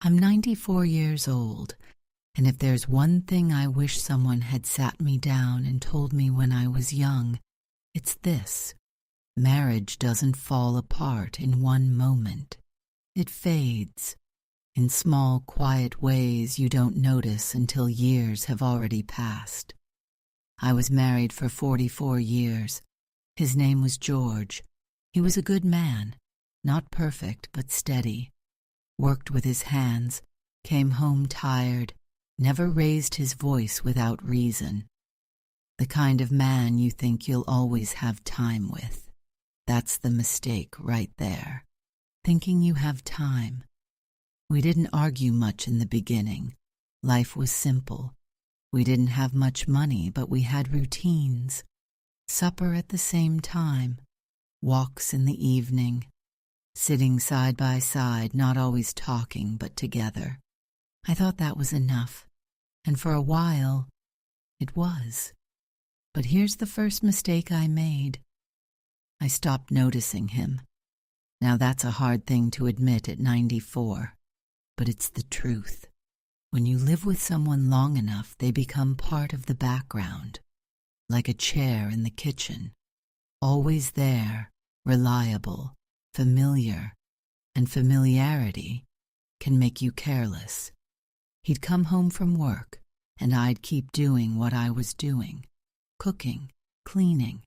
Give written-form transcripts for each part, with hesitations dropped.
I'm 94 years old, and if there's one thing I wish someone had sat me down and told me when I was young, it's this. Marriage doesn't fall apart in one moment. It fades in small, quiet ways you don't notice until years have already passed. I was married for 44 years. His name was George. He was a good man, not perfect but steady. Worked with his hands, came home tired, never raised his voice without reason. The kind of man you think you'll always have time with. That's the mistake right there. Thinking you have time. We didn't argue much in the beginning. Life was simple. We didn't have much money, but we had routines. Supper at the same time, walks in the evening, sitting side by side, not always talking, but together. I thought that was enough, and for a while, it was. But here's the first mistake I made. I stopped noticing him. Now that's a hard thing to admit at 94, but it's the truth. When you live with someone long enough, they become part of the background, like a chair in the kitchen, always there, reliable, familiar, and familiarity can make you careless. He'd come home from work, and I'd keep doing what I was doing, cooking, cleaning,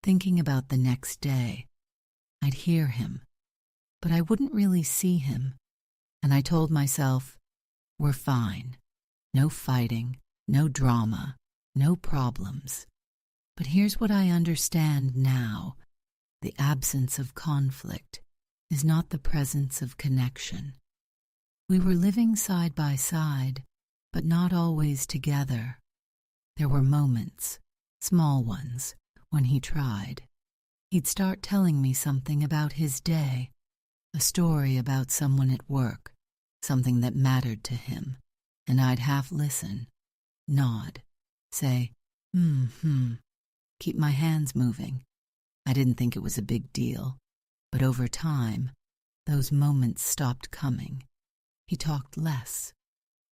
thinking about the next day. I'd hear him, but I wouldn't really see him, and I told myself, we're fine. No fighting, no drama, no problems. But here's what I understand now. The absence of conflict is not the presence of connection. We were living side by side, but not always together. There were moments, small ones, when he tried. He'd start telling me something about his day, a story about someone at work, something that mattered to him, and I'd half listen, nod, say, keep my hands moving. I didn't think it was a big deal, but over time, those moments stopped coming. He talked less,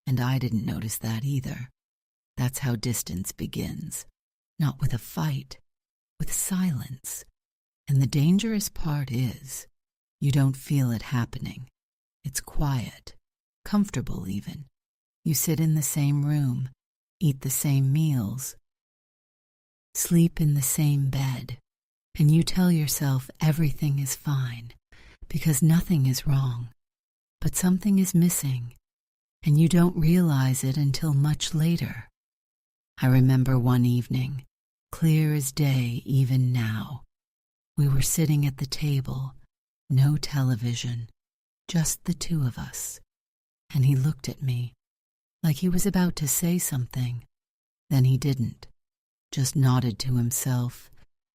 and I didn't notice that either. That's how distance begins, not with a fight, with silence. And the dangerous part is, you don't feel it happening. It's quiet, comfortable even. You sit in the same room, eat the same meals, sleep in the same bed, and you tell yourself everything is fine because nothing is wrong. But something is missing, and you don't realize it until much later. I remember one evening, clear as day even now. We were sitting at the table, no television, just the two of us. And he looked at me, like he was about to say something. Then he didn't, just nodded to himself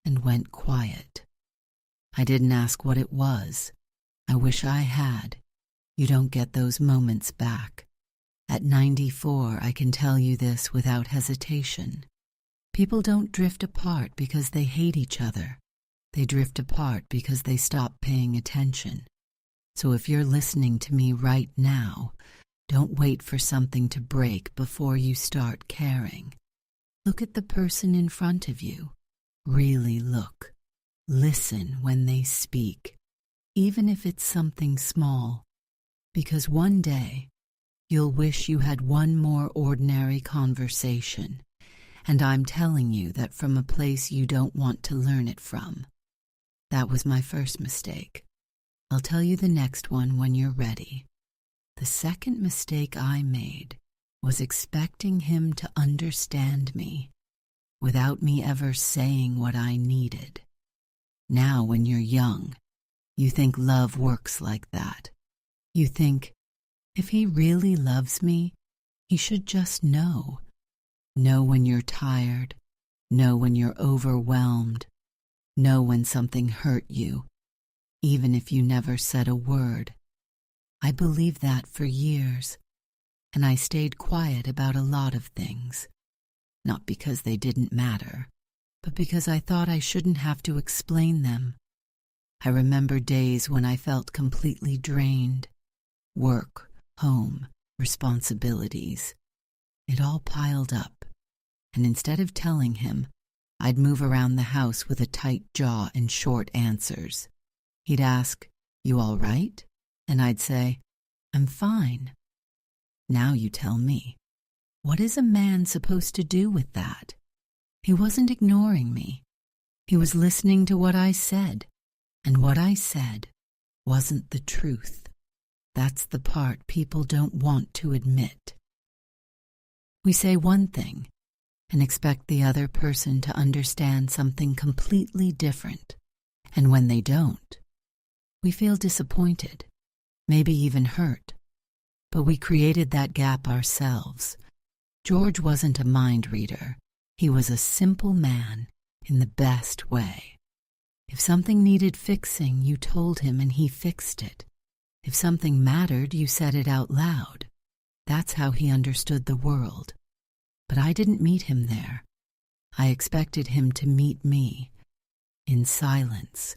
and went quiet. I didn't ask what it was. I wish I had. You don't get those moments back. At 94, I can tell you this without hesitation. People don't drift apart because they hate each other. They drift apart because they stop paying attention. So if you're listening to me right now, don't wait for something to break before you start caring. Look at the person in front of you. Really look. Listen when they speak, even if it's something small. Because one day, you'll wish you had one more ordinary conversation, and I'm telling you that from a place you don't want to learn it from. That was my first mistake. I'll tell you the next one when you're ready. The second mistake I made was expecting him to understand me without me ever saying what I needed. Now, when you're young, you think love works like that. You think, if he really loves me, he should just know. Know when you're tired. Know when you're overwhelmed. Know when something hurt you, even if you never said a word. I believed that for years, and I stayed quiet about a lot of things. Not because they didn't matter, but because I thought I shouldn't have to explain them. I remember days when I felt completely drained. Work, home, responsibilities. It all piled up, and instead of telling him, I'd move around the house with a tight jaw and short answers. He'd ask, "You all right?" And I'd say, "I'm fine." Now you tell me, what is a man supposed to do with that? He wasn't ignoring me. He was listening to what I said, and what I said wasn't the truth. That's the part people don't want to admit. We say one thing and expect the other person to understand something completely different, and when they don't, we feel disappointed, maybe even hurt. But we created that gap ourselves. George wasn't a mind reader. He was a simple man in the best way. If something needed fixing, you told him and he fixed it. If something mattered, you said it out loud. That's how he understood the world. But I didn't meet him there. I expected him to meet me in silence.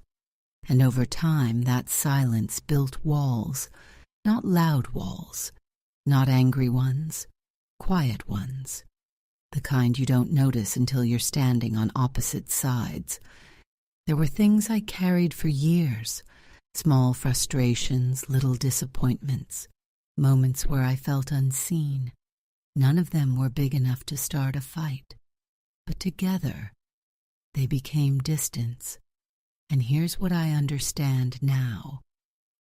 And over time, that silence built walls, not loud walls, not angry ones, quiet ones, the kind you don't notice until you're standing on opposite sides. There were things I carried for years, small frustrations, little disappointments, moments where I felt unseen. None of them were big enough to start a fight, but together they became distance. And here's what I understand now.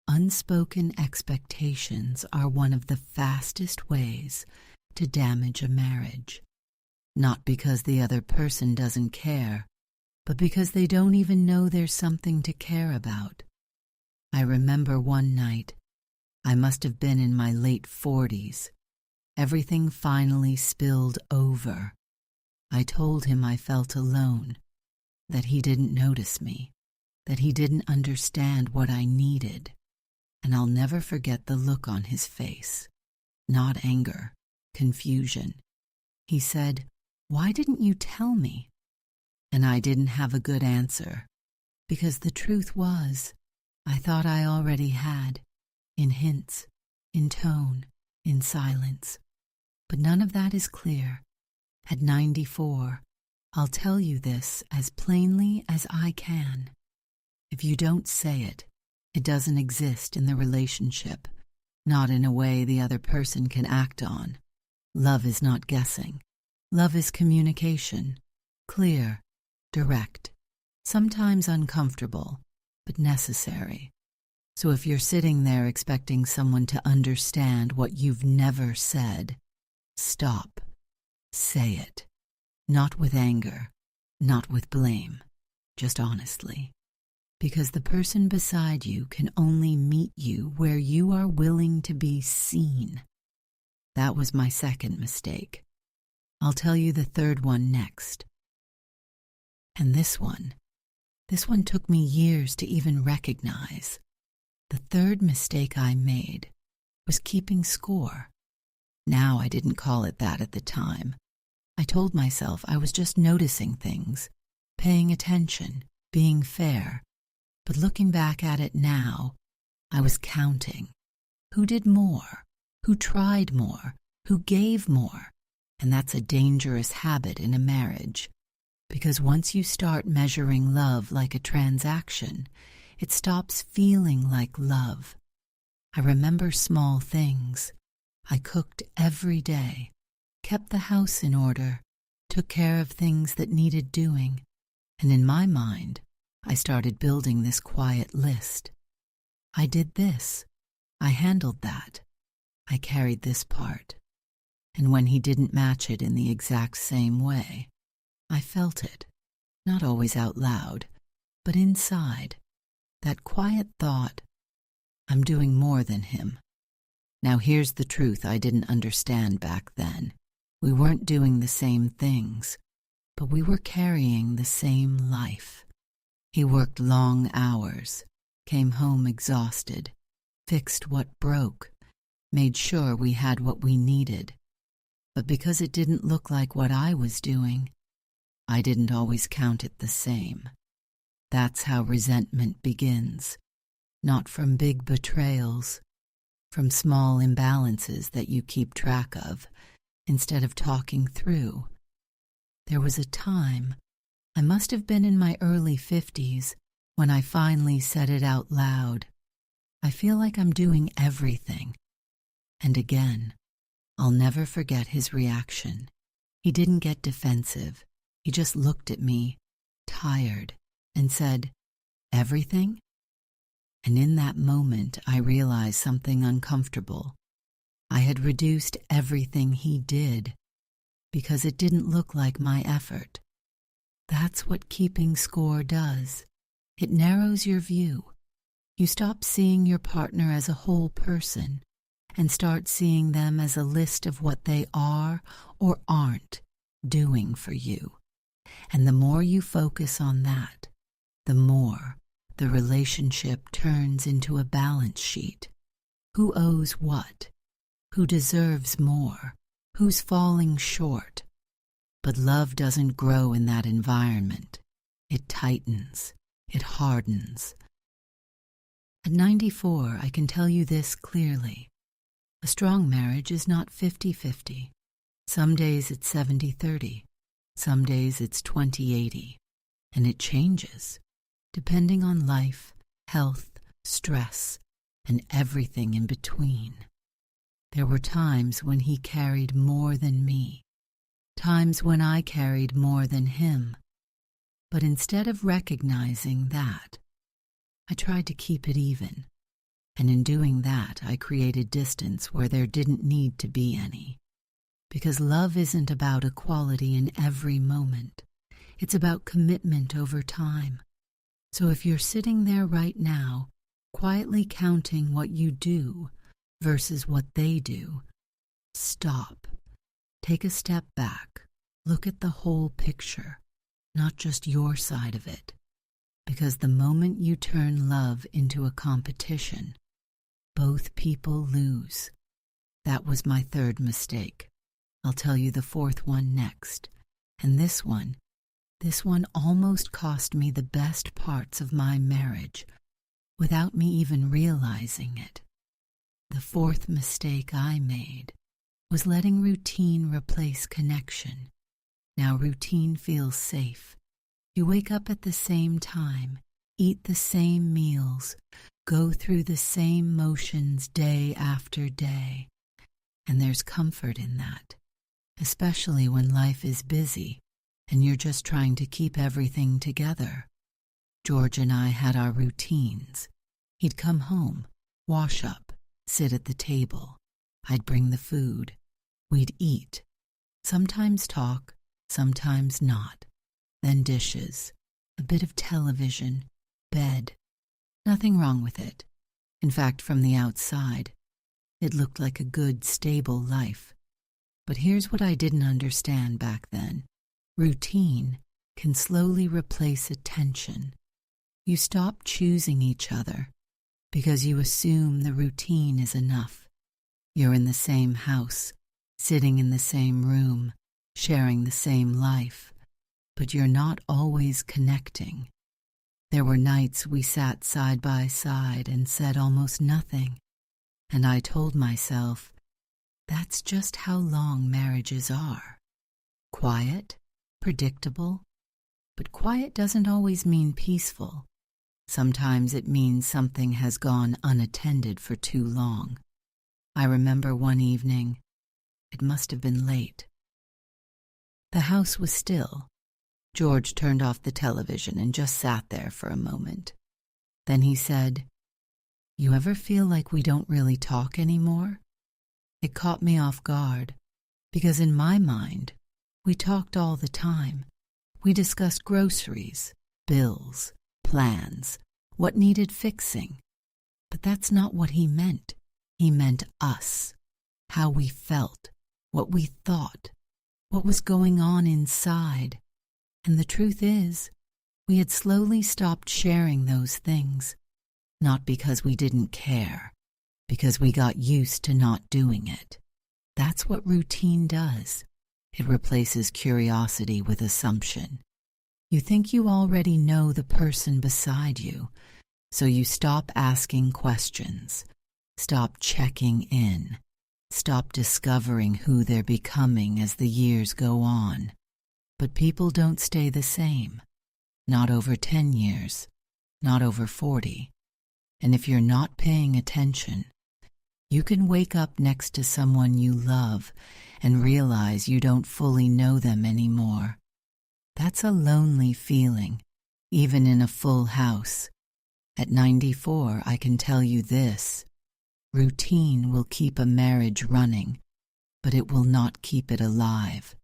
Unspoken expectations are one of the fastest ways to damage a marriage. Not because the other person doesn't care, but because they don't even know there's something to care about. I remember one night, I must have been in my late 40s. Everything finally spilled over. I told him I felt alone, that he didn't notice me, that he didn't understand what I needed. And I'll never forget the look on his face. Not anger, confusion. He said, "Why didn't you tell me?" And I didn't have a good answer, because the truth was, I thought I already had, in hints, in tone, in silence. But none of that is clear. At 94, I'll tell you this as plainly as I can. If you don't say it, it doesn't exist in the relationship, not in a way the other person can act on. Love is not guessing. Love is communication, clear, direct, sometimes uncomfortable, but necessary. So if you're sitting there expecting someone to understand what you've never said, stop. Say it. Not with anger, not with blame, just honestly. Because the person beside you can only meet you where you are willing to be seen. That was my second mistake. I'll tell you the third one next. And this one took me years to even recognize. The third mistake I made was keeping score. Now I didn't call it that at the time. I told myself I was just noticing things, paying attention, being fair. But looking back at it now, I was counting. Who did more? Who tried more? Who gave more? And that's a dangerous habit in a marriage. Because once you start measuring love like a transaction, it stops feeling like love. I remember small things. I cooked every day, kept the house in order, took care of things that needed doing. And in my mind, I started building this quiet list. I did this. I handled that. I carried this part. And when he didn't match it in the exact same way, I felt it. Not always out loud, but inside. That quiet thought, I'm doing more than him. Now here's the truth I didn't understand back then. We weren't doing the same things, but we were carrying the same life. He worked long hours, came home exhausted, fixed what broke, made sure we had what we needed. But because it didn't look like what I was doing, I didn't always count it the same. That's how resentment begins, not from big betrayals, from small imbalances that you keep track of instead of talking through. There was a time, I must have been in my early 50s, when I finally said it out loud. I feel like I'm doing everything. And again, I'll never forget his reaction. He didn't get defensive. He just looked at me, tired, and said, "Everything?" And in that moment, I realized something uncomfortable. I had reduced everything he did because it didn't look like my effort. That's what keeping score does. It narrows your view. You stop seeing your partner as a whole person and start seeing them as a list of what they are or aren't doing for you. And the more you focus on that, the more the relationship turns into a balance sheet. Who owes what? Who deserves more? Who's falling short? But love doesn't grow in that environment. It tightens. It hardens. At 94, I can tell you this clearly. A strong marriage is not 50-50. Some days it's 70-30. Some days it's 20-80. And it changes, depending on life, health, stress, and everything in between. There were times when he carried more than me, times when I carried more than him. But instead of recognizing that, I tried to keep it even. And in doing that, I created distance where there didn't need to be any. Because love isn't about equality in every moment. It's about commitment over time. So if you're sitting there right now, quietly counting what you do versus what they do, stop. Take a step back. Look at the whole picture, not just your side of it. Because the moment you turn love into a competition, both people lose. That was my third mistake. I'll tell you the fourth one next. And this one almost cost me the best parts of my marriage without me even realizing it. The fourth mistake I made was letting routine replace connection. Now routine feels safe. You wake up at the same time, eat the same meals, go through the same motions day after day. And there's comfort in that, especially when life is busy and you're just trying to keep everything together. George and I had our routines. He'd come home, wash up, sit at the table. I'd bring the food. We'd eat. Sometimes talk, sometimes not. Then dishes, a bit of television, bed. Nothing wrong with it. In fact, from the outside, it looked like a good, stable life. But here's what I didn't understand back then. Routine can slowly replace attention. You stop choosing each other because you assume the routine is enough. You're in the same house, sitting in the same room, sharing the same life. But you're not always connecting. There were nights we sat side by side and said almost nothing. And I told myself, that's just how long marriages are. Quiet, predictable. But quiet doesn't always mean peaceful. Sometimes it means something has gone unattended for too long. I remember one evening, it must have been late. The house was still. George turned off the television and just sat there for a moment. Then he said, "You ever feel like we don't really talk anymore?" It caught me off guard, because in my mind, we talked all the time. We discussed groceries, bills, plans, what needed fixing. But that's not what he meant. He meant us, how we felt, what we thought, what was going on inside. And the truth is, we had slowly stopped sharing those things, not because we didn't care, because we got used to not doing it. That's what routine does. It replaces curiosity with assumption. You think you already know the person beside you, so you stop asking questions. Stop checking in. Stop discovering who they're becoming as the years go on. But people don't stay the same. Not over 10 years. Not over 40. And if you're not paying attention, you can wake up next to someone you love and realize you don't fully know them anymore. That's a lonely feeling, even in a full house. At 94, I can tell you this: routine will keep a marriage running, but it will not keep it alive.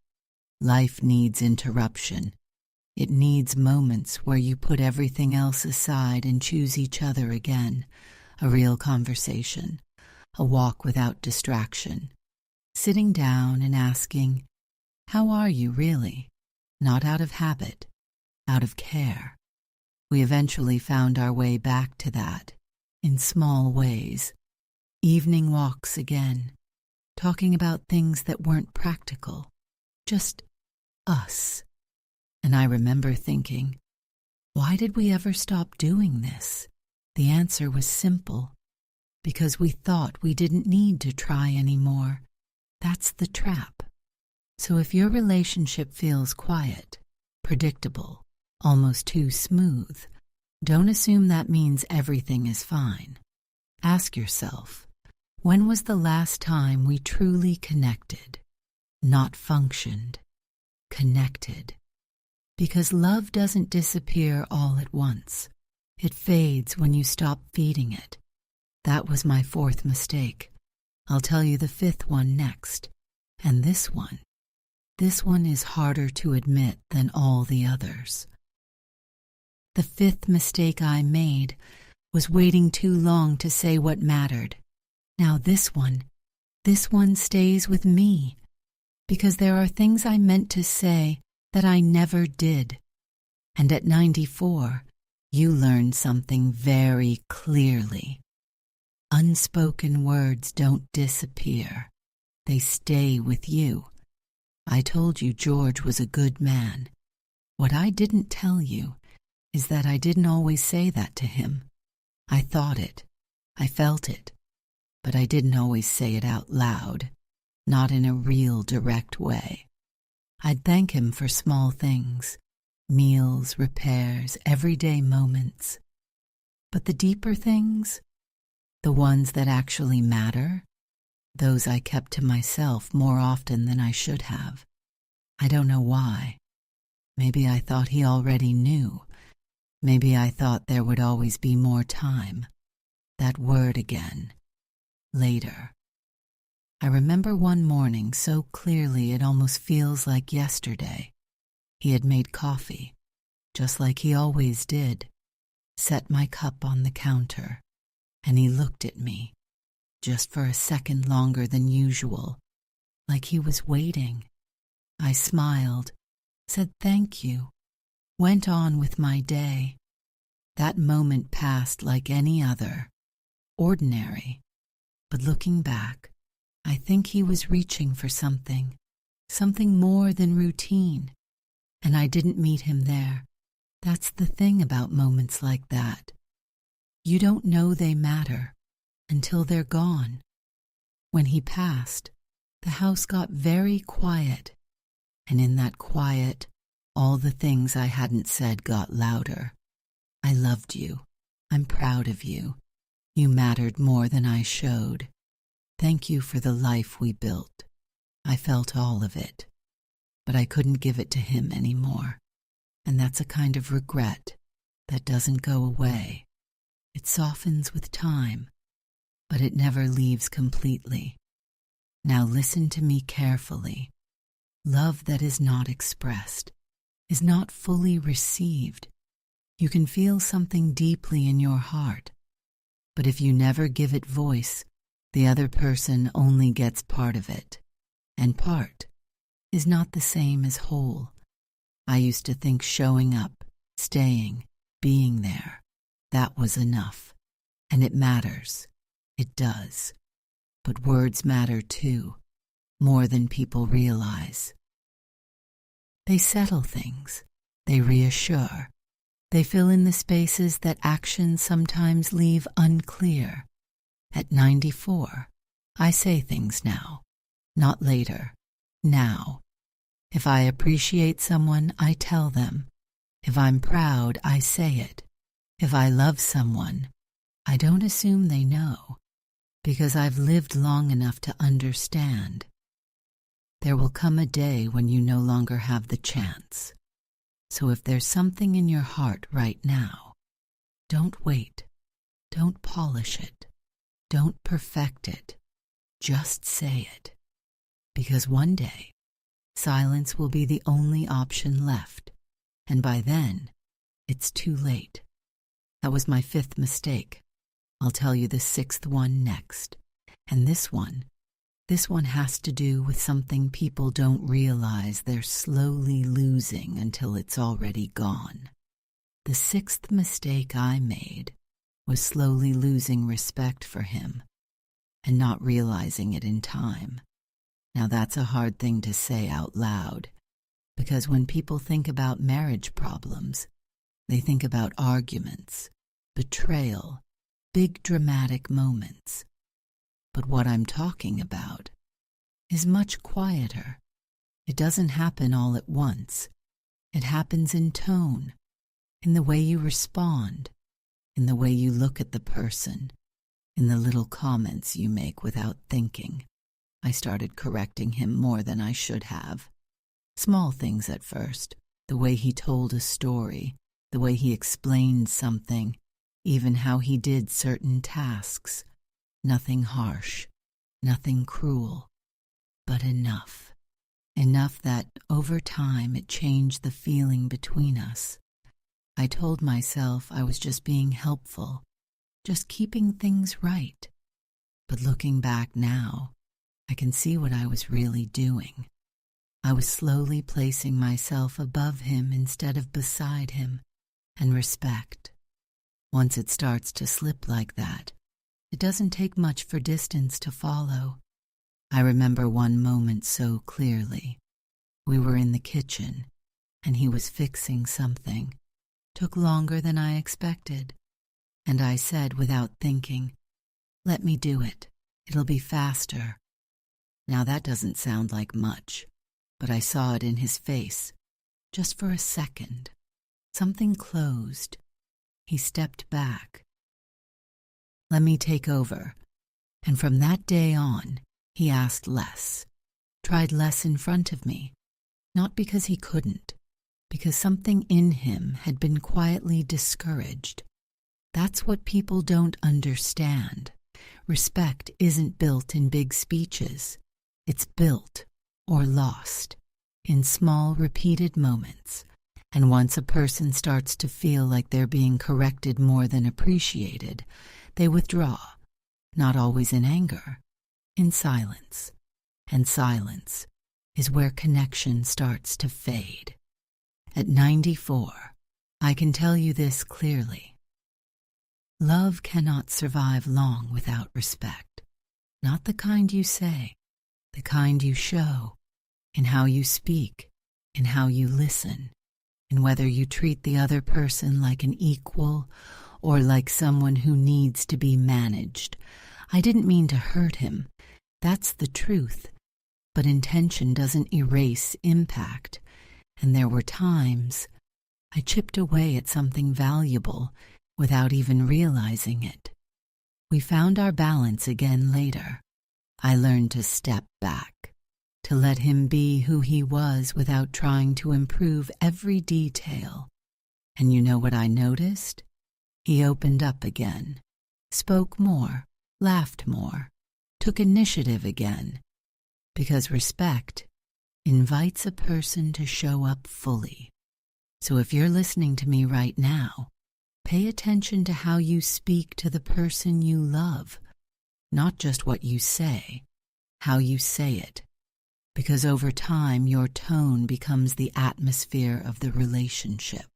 Life needs interruption. It needs moments where you put everything else aside and choose each other again, a real conversation, a walk without distraction, sitting down and asking, "How are you really?" Not out of habit, out of care. We eventually found our way back to that, in small ways. Evening walks again, talking about things that weren't practical, just us. And I remember thinking, why did we ever stop doing this? The answer was simple: because we thought we didn't need to try anymore. That's the trap. So if your relationship feels quiet, predictable, almost too smooth, don't assume that means everything is fine. Ask yourself, when was the last time we truly connected? Not functioned. Connected. Because love doesn't disappear all at once. It fades when you stop feeding it. That was my 4th mistake. I'll tell you the 5th one next. And this one is harder to admit than all the others. The 5th mistake I made was waiting too long to say what mattered. Now this one stays with me, because there are things I meant to say that I never did. And at 94, you learned something very clearly. Unspoken words don't disappear. They stay with you. I told you George was a good man. What I didn't tell you is that I didn't always say that to him. I thought it. I felt it. But I didn't always say it out loud, not in a real direct way. I'd thank him for small things, meals, repairs, everyday moments. But the deeper things, the ones that actually matter, those I kept to myself more often than I should have. I don't know why. Maybe I thought he already knew. Maybe I thought there would always be more time. That word again. Later. I remember one morning so clearly it almost feels like yesterday. He had made coffee, just like he always did, set my cup on the counter, and he looked at me, just for a second longer than usual, like he was waiting. I smiled, said thank you, went on with my day. That moment passed like any other, ordinary, but looking back, I think he was reaching for something more than routine, and I didn't meet him there. That's the thing about moments like that. You don't know they matter until they're gone. When he passed, the house got very quiet, and in that quiet, all the things I hadn't said got louder. I loved you. I'm proud of you. You mattered more than I showed. Thank you for the life we built. I felt all of it, but I couldn't give it to him anymore. And that's a kind of regret that doesn't go away. It softens with time, but it never leaves completely. Now listen to me carefully. Love that is not expressed is not fully received. You can feel something deeply in your heart, but if you never give it voice, the other person only gets part of it, and part is not the same as whole. I used to think showing up, staying, being there, that was enough. And it matters. It does. But words matter too, more than people realize. They settle things. They reassure. They fill in the spaces that actions sometimes leave unclear. At 94, I say things now, not later, now. If I appreciate someone, I tell them. If I'm proud, I say it. If I love someone, I don't assume they know, because I've lived long enough to understand. There will come a day when you no longer have the chance. So if there's something in your heart right now, don't wait. Don't polish it. Don't perfect it. Just say it. Because one day, silence will be the only option left, and by then, it's too late. That was my 5th mistake. I'll tell you the 6th one next. And this one has to do with something people don't realize they're slowly losing until it's already gone. The 6th mistake I made was slowly losing respect for him and not realizing it in time. Now that's a hard thing to say out loud, because when people think about marriage problems, they think about arguments, betrayal, big dramatic moments. But what I'm talking about is much quieter. It doesn't happen all at once. It happens in tone, in the way you respond, in the way you look at the person, in the little comments you make without thinking. I started correcting him more than I should have. Small things at first, the way he told a story, the way he explained something, even how he did certain tasks. Nothing harsh, nothing cruel, but enough. Enough that, over time, it changed the feeling between us. I told myself I was just being helpful, just keeping things right. But looking back now, I can see what I was really doing. I was slowly placing myself above him instead of beside him, and respect. Once it starts to slip like that, it doesn't take much for distance to follow. I remember one moment so clearly. We were in the kitchen, and he was fixing something. Took longer than I expected, and I said without thinking, "Let me do it. It'll be faster." Now that doesn't sound like much, but I saw it in his face, just for a second. Something closed. He stepped back. "Let me take over." And from that day on, he asked less, tried less in front of me, not because he couldn't, because something in him had been quietly discouraged. That's what people don't understand. Respect isn't built in big speeches. It's built, or lost, in small, repeated moments. And once a person starts to feel like they're being corrected more than appreciated, they withdraw, not always in anger, in silence. And silence is where connection starts to fade. At 94, I can tell you this clearly. Love cannot survive long without respect. Not the kind you say, the kind you show, in how you speak, in how you listen, in whether you treat the other person like an equal or like someone who needs to be managed. I didn't mean to hurt him. That's the truth. But intention doesn't erase impact. And there were times I chipped away at something valuable without even realizing it. We found our balance again later. I learned to step back, to let him be who he was without trying to improve every detail. And you know what I noticed? He opened up again, spoke more, laughed more, took initiative again. Because respect invites a person to show up fully. So if you're listening to me right now, pay attention to how you speak to the person you love, not just what you say, how you say it. Because over time, your tone becomes the atmosphere of the relationship.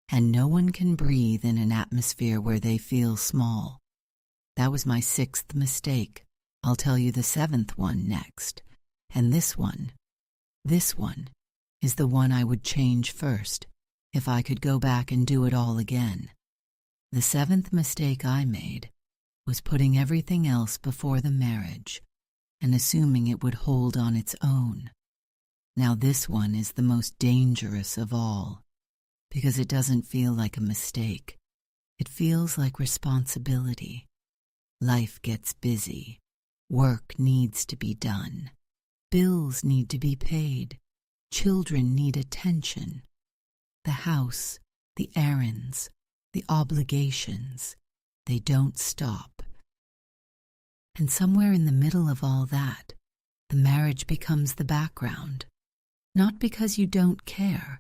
And no one can breathe in an atmosphere where they feel small. That was my 6th mistake. I'll tell you the 7th one next. And this one is the one I would change first, if I could go back and do it all again. The 7th mistake I made was putting everything else before the marriage and assuming it would hold on its own. Now this one is the most dangerous of all, because it doesn't feel like a mistake. It feels like responsibility. Life gets busy. Work needs to be done. Bills need to be paid. Children need attention. The house, the errands, the obligations, they don't stop. And somewhere in the middle of all that, the marriage becomes the background. Not because you don't care,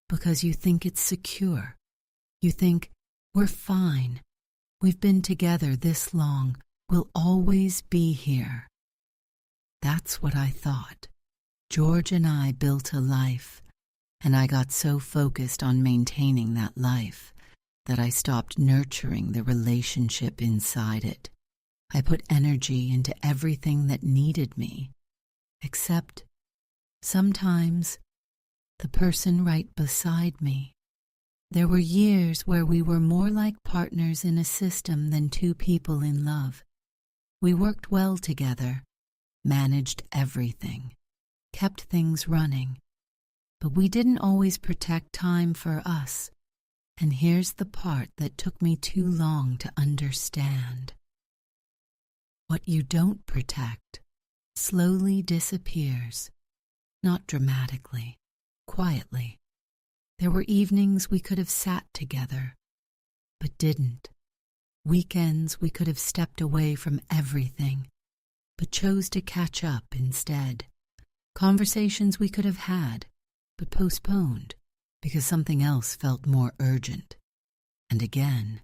because you think it's secure. You think, we're fine. We've been together this long. We'll always be here. That's what I thought. George and I built a life, and I got so focused on maintaining that life that I stopped nurturing the relationship inside it. I put energy into everything that needed me, except sometimes the person right beside me. There were years where we were more like partners in a system than two people in love. We worked well together, managed everything, kept things running, but we didn't always protect time for us. And here's the part that took me too long to understand. What you don't protect slowly disappears, not dramatically, quietly. There were evenings we could have sat together, but didn't. Weekends we could have stepped away from everything, but chose to catch up instead. Conversations we could have had, but postponed because something else felt more urgent. And again,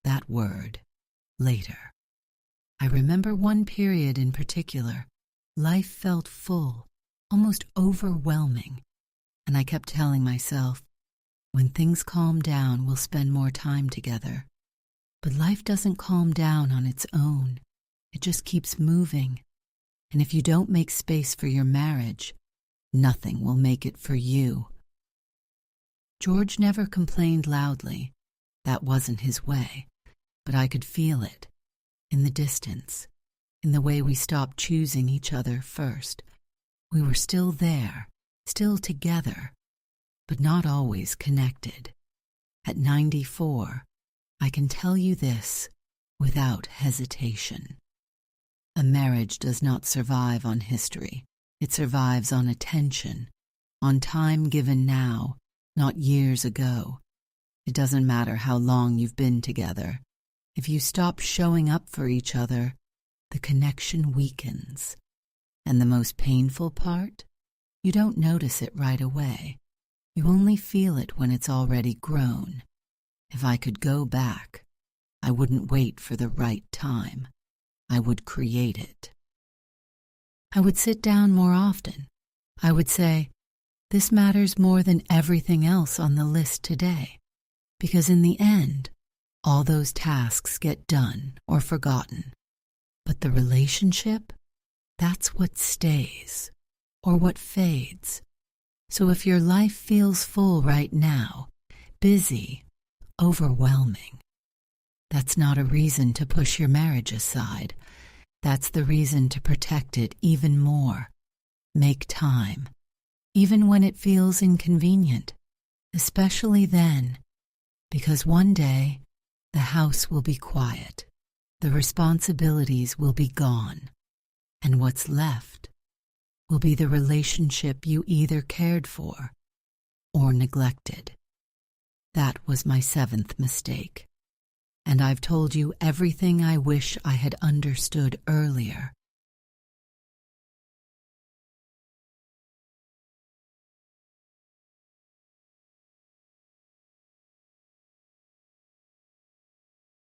that word, later. I remember one period in particular. Life felt full, almost overwhelming, and I kept telling myself, when things calm down, we'll spend more time together. But life doesn't calm down on its own. It just keeps moving. And if you don't make space for your marriage, nothing will make it for you. George never complained loudly. That wasn't his way. But I could feel it. In the distance. In the way we stopped choosing each other first. We were still there. Still together. But not always connected. At 94, I can tell you this without hesitation. A marriage does not survive on history. It survives on attention, on time given now, not years ago. It doesn't matter how long you've been together. If you stop showing up for each other, the connection weakens. And the most painful part? You don't notice it right away. You only feel it when it's already grown. If I could go back, I wouldn't wait for the right time. I would create it. I would sit down more often. I would say, this matters more than everything else on the list today, because in the end, all those tasks get done or forgotten. But the relationship, that's what stays, or what fades. So if your life feels full right now, busy, overwhelming, that's not a reason to push your marriage aside. That's the reason to protect it even more. Make time, even when it feels inconvenient, especially then, because one day the house will be quiet, the responsibilities will be gone, and what's left will be the relationship you either cared for or neglected. That was my 7th mistake. And I've told you everything I wish I had understood earlier.